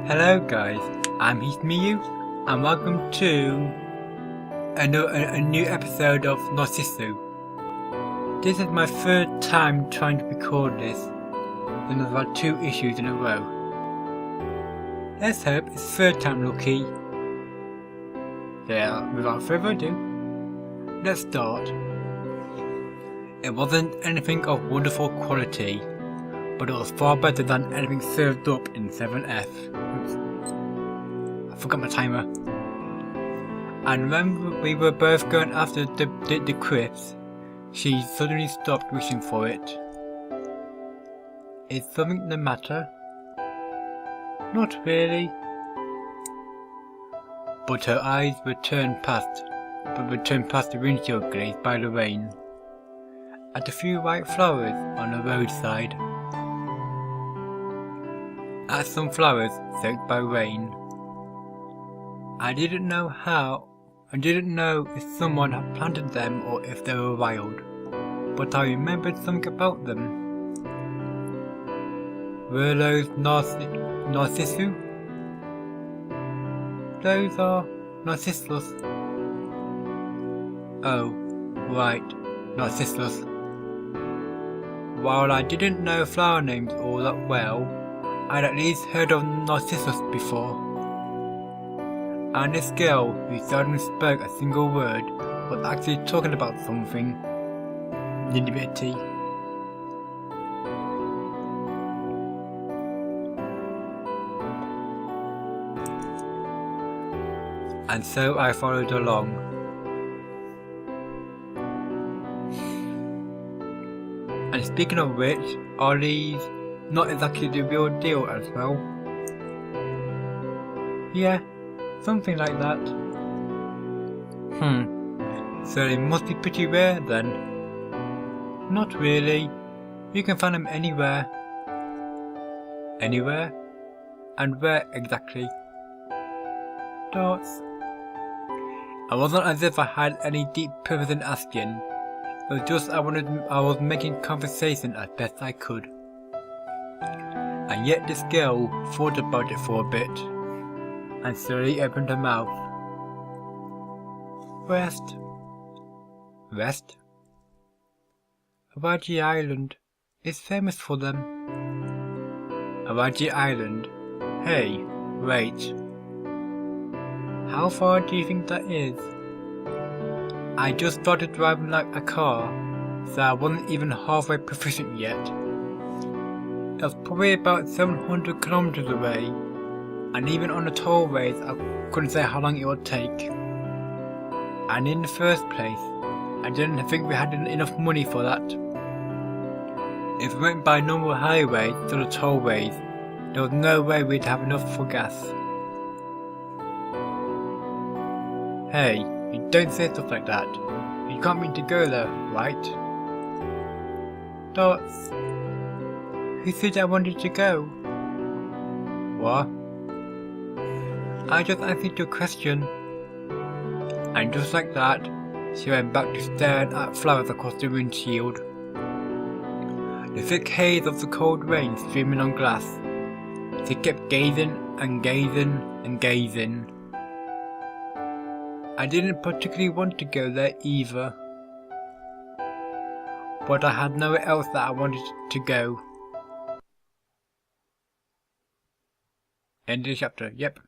Hello guys, I'm Hesmiyu and welcome to a new episode of Narcissu. This is my third time trying to record this, and I've had 2 issues in a row. Let's hope it's third time lucky. Yeah, without further ado, let's start. It wasn't anything of wonderful quality, but it was far better than anything served up in 7F. Oops. I forgot my timer. And when we were both going after the crisps, she suddenly stopped wishing for it. Is something the matter? Not really. But her eyes were turned past the windshield glaze by the rain, at a few white flowers on the roadside, at some flowers soaked by rain. I didn't know if someone had planted them or if they were wild, but I remembered something about them. Were those Narcissu? Those are Narcissus. Oh, right, Narcissus. While I didn't know flower names all that well, I'd at least heard of Narcissus before. And this girl, who seldom spoke a single word, was actually talking about something. Need a bit of tea. And so I followed along. And speaking of which, are these not exactly the real deal as well? Yeah, something like that. So they must be pretty rare then. Not really. You can find them anywhere. Anywhere? And where exactly? Dots. It wasn't as if I had any deep purpose in asking. It was just I was making conversation as best I could. And yet this girl thought about it for a bit, and slowly opened her mouth. Rest. Rest? Hawaii Island is famous for them. Hawaii Island? Hey, wait. How far do you think that is? I just started driving like a car, so I wasn't even halfway proficient yet. It was probably about 700 kilometers away, and even on the tollways I couldn't say how long it would take. And in the first place, I didn't think we had enough money for that. If we went by normal highways to the tollways, there was no way we'd have enough for gas. Hey, you don't say stuff like that. You can't mean to go there, right? Dots. Who said I wanted to go? What? I just answered your question. And just like that, she went back to staring at flowers across the windshield. The thick haze of the cold rain streaming on glass. She kept gazing and gazing and gazing. I didn't particularly want to go there either, but I had nowhere else that I wanted to go. End of the chapter, yep.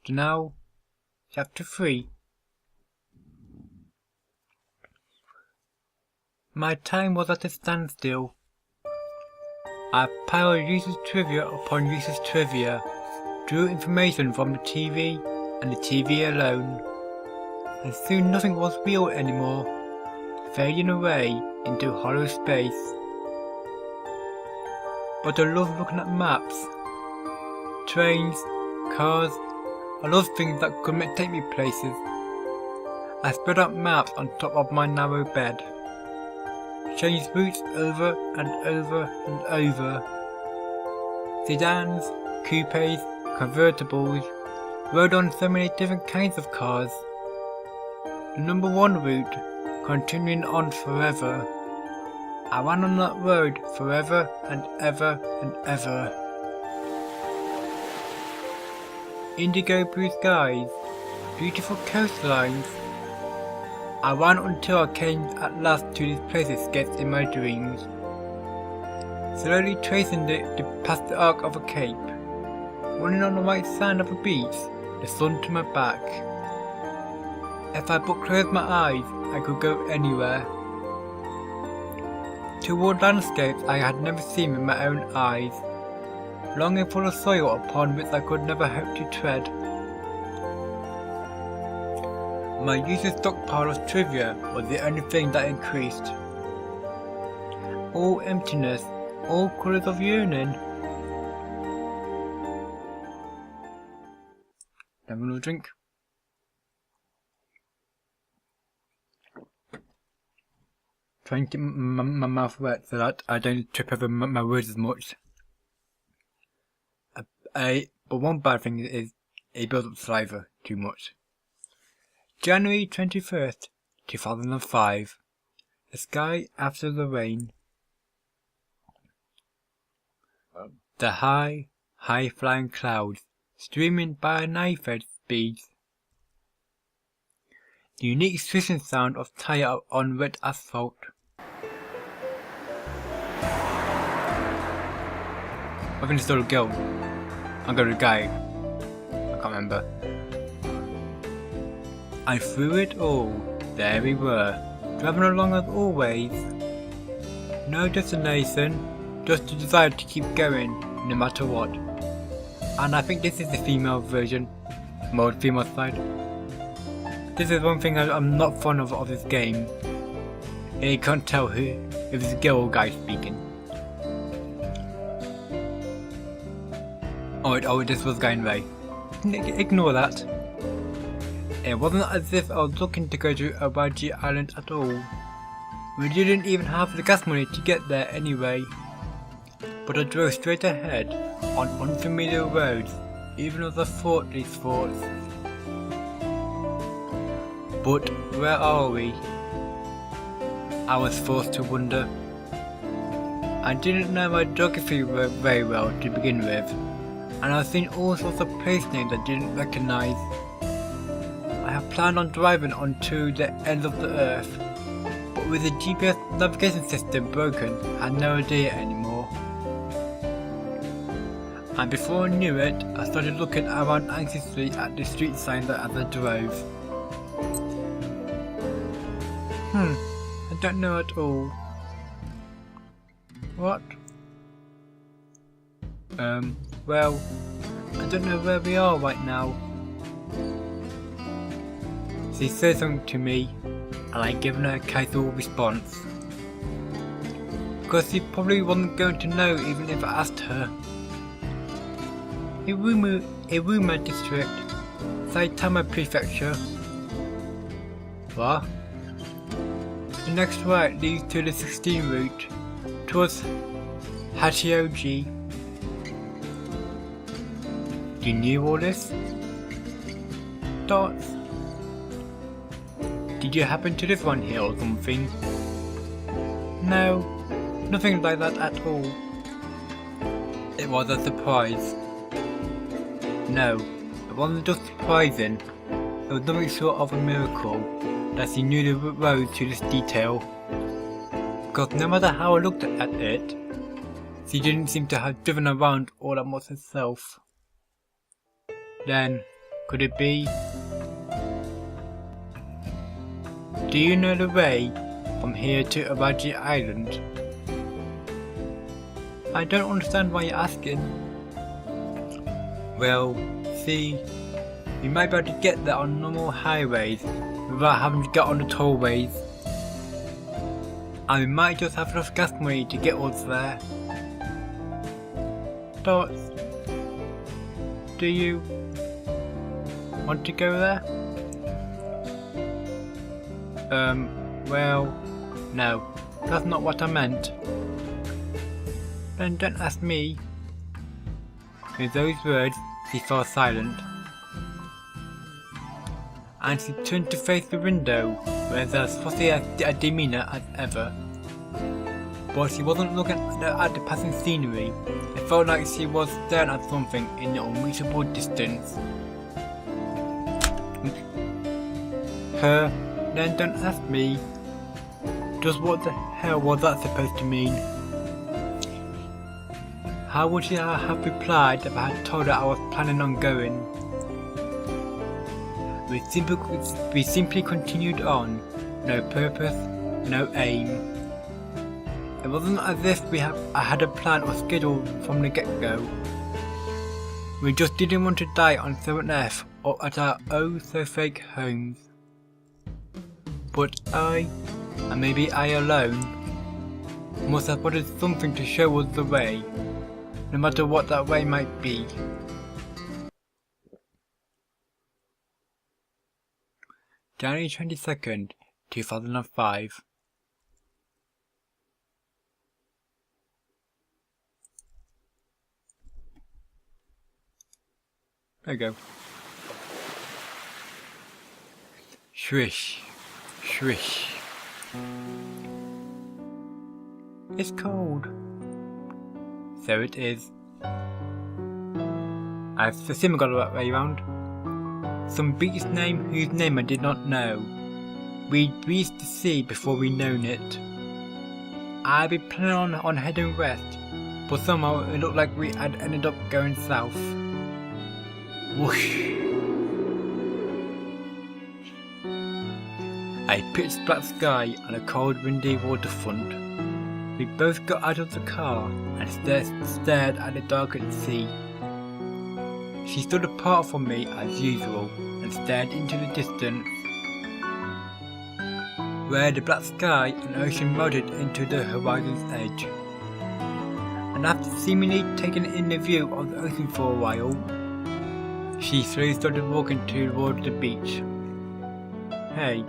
So now, chapter 3. My time was at a standstill. I piled useless trivia upon useless trivia, drew information from the TV and the TV alone, and soon nothing was real anymore, fading away into hollow space. But I loved looking at maps, trains, cars. I loved things that could take me places. I spread out maps on top of my narrow bed, changed routes over and over and over. Sedans, coupes, convertibles, rode on so many different kinds of cars. The number 1 route, continuing on forever. I ran on that road forever and ever and ever. indigo blue skies, beautiful coastlines. I ran until I came at last to this place sketched in my dreams, slowly tracing it past the arc of a cape, running on the white sand of a beach, the sun to my back. If I but closed my eyes, I could go anywhere, toward landscapes I had never seen with my own eyes, longing for the soil upon which I could never hope to tread. My usual stockpile of trivia was the only thing that increased. All emptiness, all colours of yearning. Have another drink. Trying to keep my mouth wet so that I don't trip over my words as much. But one bad thing is it builds up saliva too much. January 21st, 2005. The sky after the rain. The high flying clouds streaming by knife-edge speeds. The unique swishing sound of tire on wet asphalt. I think it's still a girl. I'm going to a guy. I can't remember. And through it all, there we were, driving along as always. No destination, just the desire to keep going, no matter what. And I think this is the female version, more female side. This is one thing I'm not fond of this game. You can't tell if it's a girl or guy speaking. Oh, this was going right. Ignore that. It wasn't as if I was looking to go to Abaji Island at all. We didn't even have the gas money to get there anyway. But I drove straight ahead, on unfamiliar roads, even as I thought these thoughts. But where are we? I was forced to wonder. I didn't know my geography very well to begin with, and I've seen all sorts of place names I didn't recognise. I have planned on driving onto the ends of the earth, but with the GPS navigation system broken, I had no idea anymore. And before I knew it, I started looking around anxiously at the street signs as I drove. I don't know at all. What? Well, I don't know where we are right now. She said something to me, and I given her a casual response. Because she probably wasn't going to know even if I asked her. Iruma district, Saitama prefecture. What? The next right leads to the 16 route, towards Hachioji. You knew all this? Dots. Did you happen to live around here or something? No, nothing like that at all. It was a surprise. No, it wasn't just surprising. It was nothing short of a miracle that she knew the road to this detail. Because no matter how I looked at it, she didn't seem to have driven around all that much herself. Then, could it be? Do you know the way from here to Abaji Island? I don't understand why you're asking. Well, see, you might be able to get there on normal highways without having to get on the tollways. And we might just have enough gas money to get us there. Dots, do you want to go there? Well, no, that's not what I meant. Then don't ask me. With those words, she fell silent. And she turned to face the window, where there was fussy a demeanour as ever. But she wasn't looking at the passing scenery. It felt like she was staring at something in the unreachable distance. her, then don't ask me. Just what the hell was that supposed to mean? How would she have replied if I had told her I was planning on going? We simply continued on. No purpose, no aim. It wasn't as if I had a plan or schedule from the get-go. We just didn't want to die on 7F or at our oh so fake homes. But I, and maybe I alone, must have wanted something to show us the way, no matter what that way might be. January 22nd, 2005. There you go. Swish, swish. It's cold. So it is. I've the sim got the right way round. Some beach's name whose name I did not know. We'd reached the sea before we known it. I'd been planning on heading west, but somehow it looked like we had ended up going south. Whoosh! A pitch black sky and a cold windy waterfront. We both got out of the car and stared at the darkened sea. She stood apart from me as usual and stared into the distance, where the black sky and ocean melted into the horizon's edge. And after seemingly taking in the view of the ocean for a while, she slowly started walking towards the beach. Hey,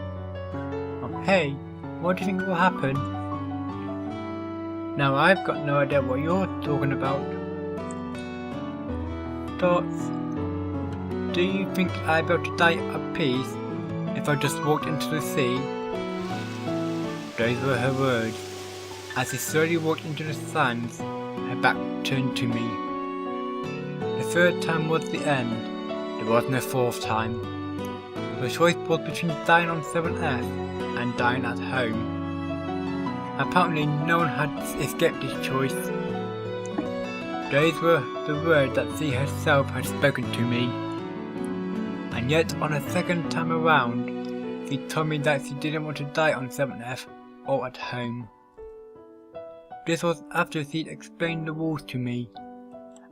what do you think will happen? Now I've got no idea what you're talking about. Dots, do you think I'd be able to die at peace if I just walked into the sea? Those were her words. As she slowly walked into the sands, her back turned to me. The third time was the end. There was no fourth time. The choice was between dying on 7F and dying at home. Apparently no one had escaped this choice. Those were the words that she herself had spoken to me. And yet on a second time around, she told me that she didn't want to die on 7F or at home. This was after she'd explained the rules to me,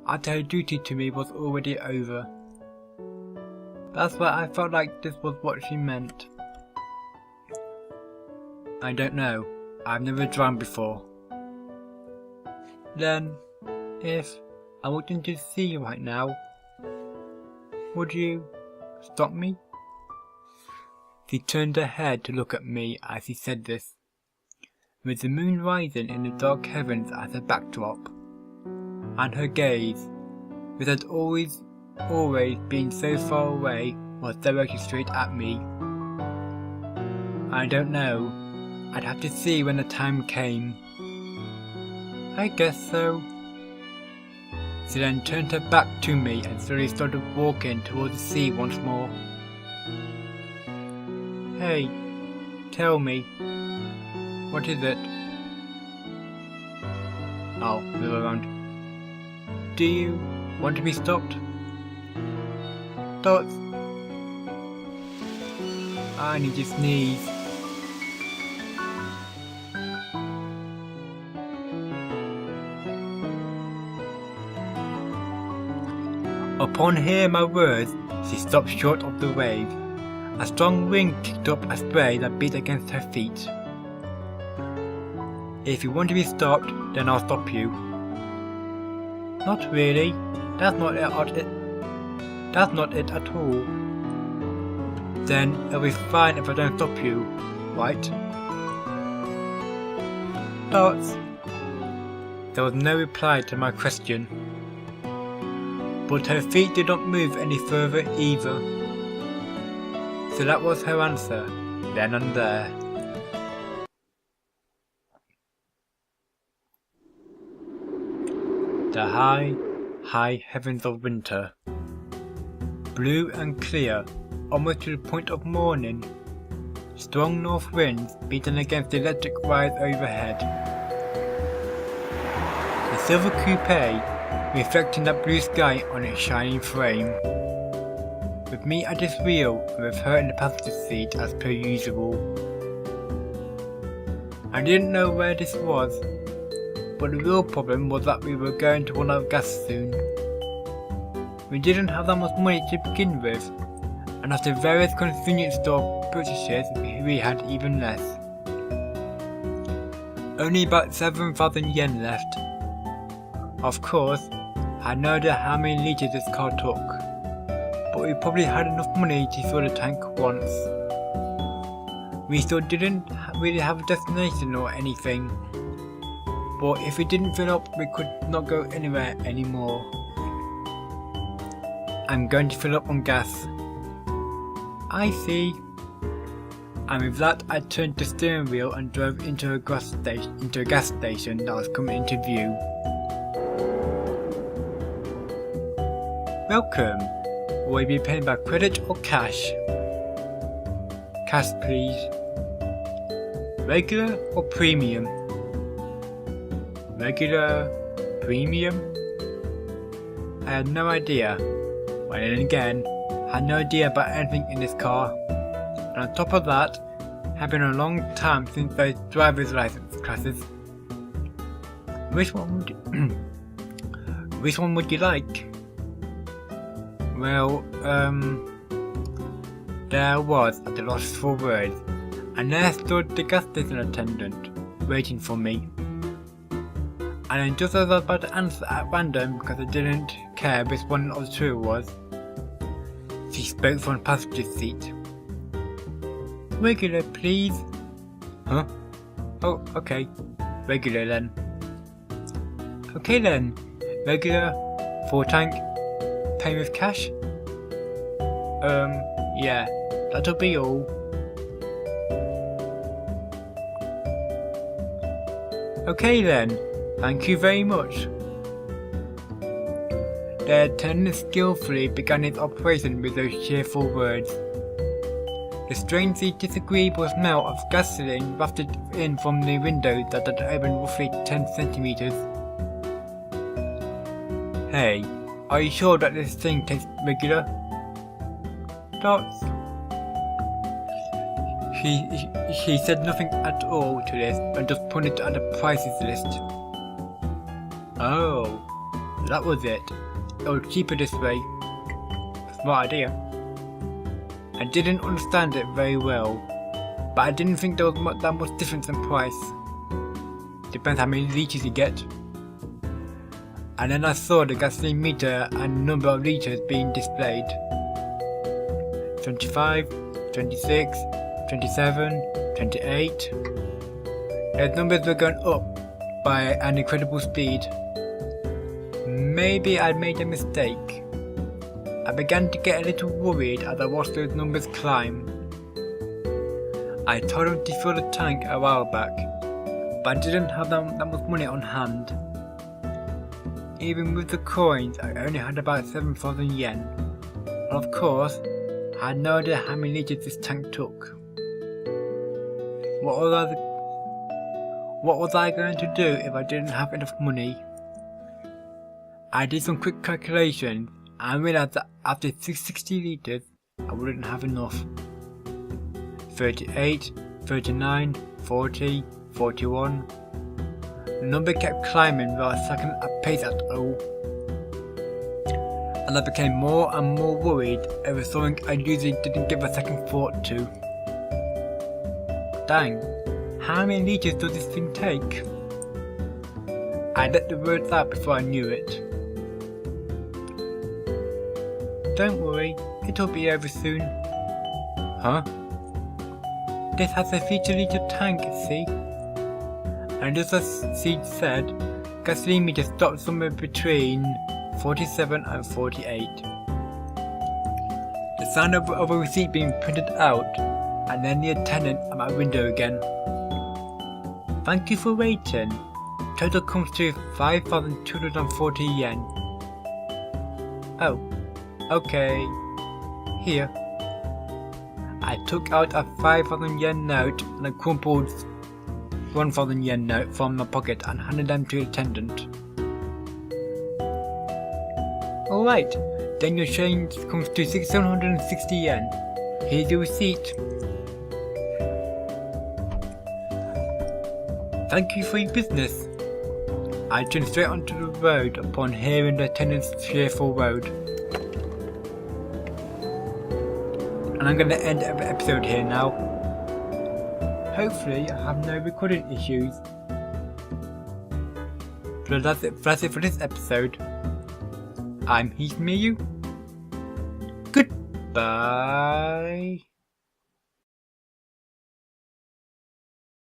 after her duty to me was already over. That's why I felt like this was what she meant. I don't know, I've never drowned before. Then, if I walked into the sea right now, would you stop me? She turned her head to look at me as she said this, with the moon rising in the dark heavens as a backdrop, and her gaze, which had always been so far away, was directed straight at me. I don't know, I'd have to see when the time came. I guess so. She then turned her back to me and slowly started walking towards the sea once more. Hey, tell me, what is it? I'll move around. Do you want to be stopped? Dots? I need to sneeze. Upon hearing my words, she stopped short of the wave. A strong wind kicked up a spray that beat against her feet. If you want to be stopped, then I'll stop you. Not really. That's not it at all. Then it'll be fine if I don't stop you, right? Dots. There was no reply to my question. But her feet did not move any further either. So that was her answer, then and there. The high heavens of winter. Blue and clear, almost to the point of morning, Strong north winds beating against the electric wires overhead. The silver coupe reflecting that blue sky on its shining frame. With me at this wheel and with her in the passenger seat as per usual. I didn't know where this was, but the real problem was that we were going to run out of gas soon. We didn't have that much money to begin with, and after various convenience store purchases we had even less. Only about 7,000 yen left. Of course, I had no idea how many litres this car took, but we probably had enough money to fill the tank once. We still didn't really have a destination or anything, but if we didn't fill up we could not go anywhere anymore. I'm going to fill up on gas. I see. And with that I turned the steering wheel and drove into a gas station that was coming into view. Welcome. Will you be paying by credit or cash? Cash please. Regular or premium? Regular, premium? I had no idea. But then again, I had no idea about anything in this car. And on top of that, it had been a long time since those driver's license classes. Which one would you like? Well, there I was at the loss for words, and there stood the gas station attendant, waiting for me. And then just as I was about to answer at random because I didn't care which one of the two it was, she spoke from the passenger seat. Regular please. Huh? Oh, okay. Regular then. Okay then. Regular, full tank, paying with cash? Yeah, that'll be all. Okay then, thank you very much. The attendant skillfully began its operation with those cheerful words. The strangely disagreeable smell of gasoline wafted in from the window that had opened roughly 10 centimeters. Hey, are you sure that this thing tastes regular? Dots. She said nothing at all to this and just pointed at the prices list. Oh, that was it. It was cheaper this way. Smart idea. I didn't understand it very well, but I didn't think there was that much difference in price. Depends how many litres you get. And then I saw the gasoline meter and number of litres being displayed. 25, 26, 27, 28. Those numbers were going up by an incredible speed. Maybe I'd made a mistake. I began to get a little worried as I watched those numbers climb. I told him to fill the tank a while back, but I didn't have that much money on hand. Even with the coins, I only had about 7,000 yen. And of course, I had no idea how many litres this tank took. What was I going to do if I didn't have enough money? I did some quick calculations and realised that after 60 litres, I wouldn't have enough. 38, 39, 40, 41. The number kept climbing without slackening a pace at all. And I became more and more worried over something I usually didn't give a second thought to. Dang, how many litres does this thing take? I let the words out before I knew it. Don't worry, it'll be over soon. Huh? This has a 50-litre tank, see? And just as Seed said, gasoline meter stopped somewhere between 47 and 48. The sound of a receipt being printed out, and then the attendant at my window again. Thank you for waiting. Total comes to 5,240 yen. Oh, okay. Here. I took out a 5,000 yen note and a crumpled 1,000 yen note from my pocket and handed them to the attendant. Alright, then your change comes to 660 yen. Here's your receipt. Thank you for your business. I turned straight onto the road upon hearing the attendant's cheerful road. And I'm going to end the episode here now. Hopefully I have no recording issues. So that's it for this episode. I'm Hesmiyu. Goodbye.